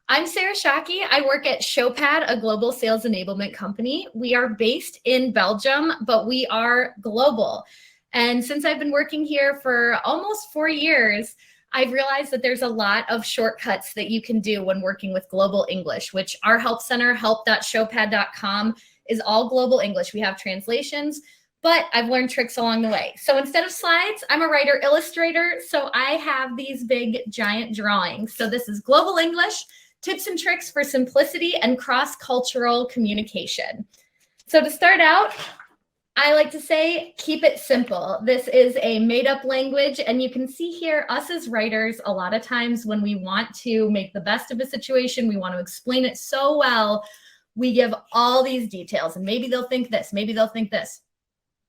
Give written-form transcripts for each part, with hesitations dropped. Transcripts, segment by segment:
I'm Sarah Shockey. I work at Showpad, a global sales enablement company. We are based in Belgium, but we are global. And since I've been working here for almost 4 years, I've realized that there's a lot of shortcuts that you can do when working with global English, which our help center, help.showpad.com, is all global English. We have translations, but I've learned tricks along the way. So instead of slides, I'm a writer illustrator. So I have these big giant drawings. So this is global English, tips and tricks for simplicity and cross-cultural communication. So to start out, I like to say, keep it simple. This is a made-up language, and you can see here, us as writers, a lot of times when we want to make the best of a situation, we want to explain it so well, we give all these details, and maybe they'll think this, maybe they'll think this.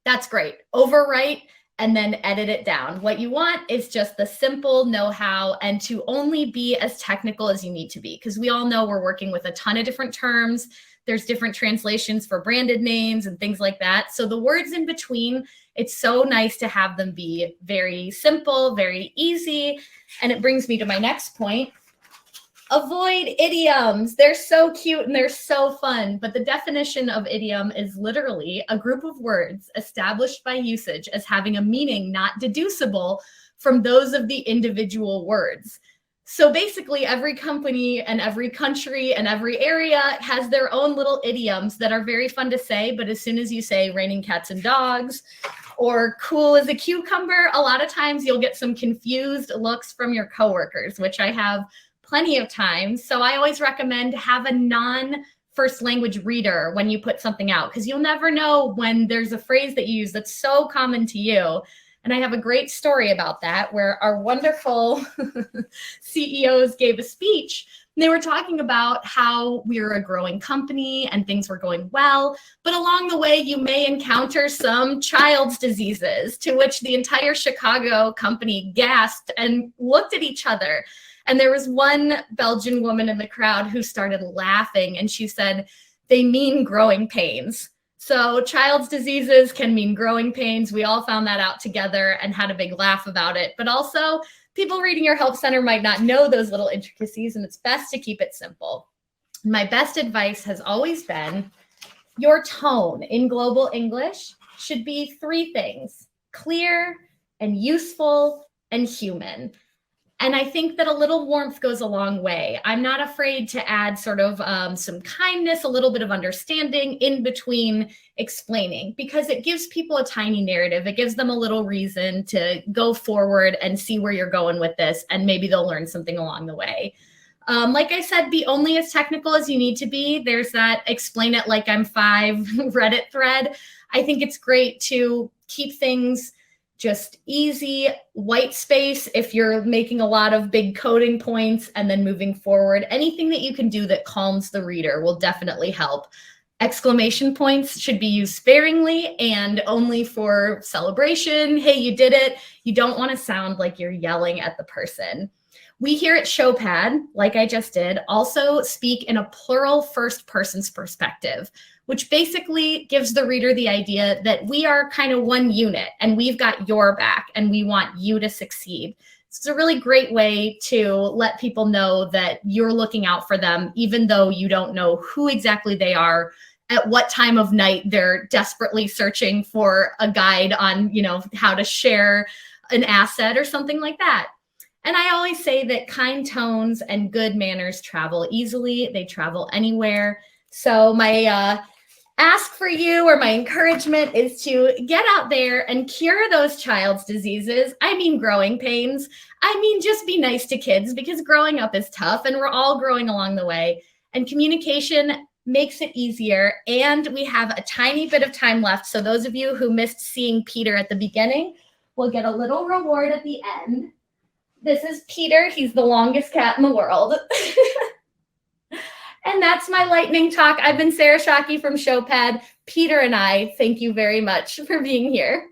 That's great. Overwrite and then edit it down. What you want is just the simple know-how and to only be as technical as you need to be, because we all know we're working with a ton of different terms. There's different translations for branded names and things like that. So the words in between, it's so nice to have them be very simple, very easy. And it brings me to my next point. Avoid idioms. They're so cute and they're so fun, but the definition of idiom is literally a group of words established by usage as having a meaning not deducible from those of the individual words. So basically every company and every country and every area has their own little idioms that are very fun to say, but as soon as you say raining cats and dogs or cool as a cucumber, a lot of times you'll get some confused looks from your coworkers, which I have plenty of times. So I always recommend have a non-first language reader when you put something out, because you'll never know when there's a phrase that you use that's so common to you. And I have a great story about that where our wonderful CEOs gave a speech. And they were talking about how we were a growing company and things were going well, but along the way you may encounter some child's diseases, to which the entire Chicago company gasped and looked at each other. And there was one Belgian woman in the crowd who started laughing, and she said, they mean growing pains. So child's diseases can mean growing pains. We all found that out together and had a big laugh about it. But also, people reading your help center might not know those little intricacies, and it's best to keep it simple. My best advice has always been your tone in global English should be 3 things: clear and useful and human. And I think that a little warmth goes a long way. I'm not afraid to add sort of some kindness, a little bit of understanding in between explaining, because it gives people a tiny narrative. It gives them a little reason to go forward and see where you're going with this, and maybe they'll learn something along the way. Like I said, be only as technical as you need to be. There's that explain it like I'm 5 Reddit thread. I think it's great to keep things just easy, white space if you're making a lot of big coding points, and then moving forward. Anything that you can do that calms the reader will definitely help. Exclamation points should be used sparingly and only for celebration. Hey, you did it. You don't want to sound like you're yelling at the person. We here at Showpad, like I just did, also speak in a plural first person's perspective, which basically gives the reader the idea that we are kind of one unit and we've got your back and we want you to succeed. It's a really great way to let people know that you're looking out for them, even though you don't know who exactly they are, at what time of night they're desperately searching for a guide on, how to share an asset or something like that. And I always say that kind tones and good manners travel easily. They travel anywhere. So my ask for you, or my encouragement, is to get out there and cure those child's diseases. I mean growing pains. I mean just be nice to kids, because growing up is tough and we're all growing along the way. And communication makes it easier. And we have a tiny bit of time left. So those of you who missed seeing Peter at the beginning will get a little reward at the end. This is Peter. He's the longest cat in the world. And that's my lightning talk. I've been Sarah Shockey from Showpad. Peter and I thank you very much for being here.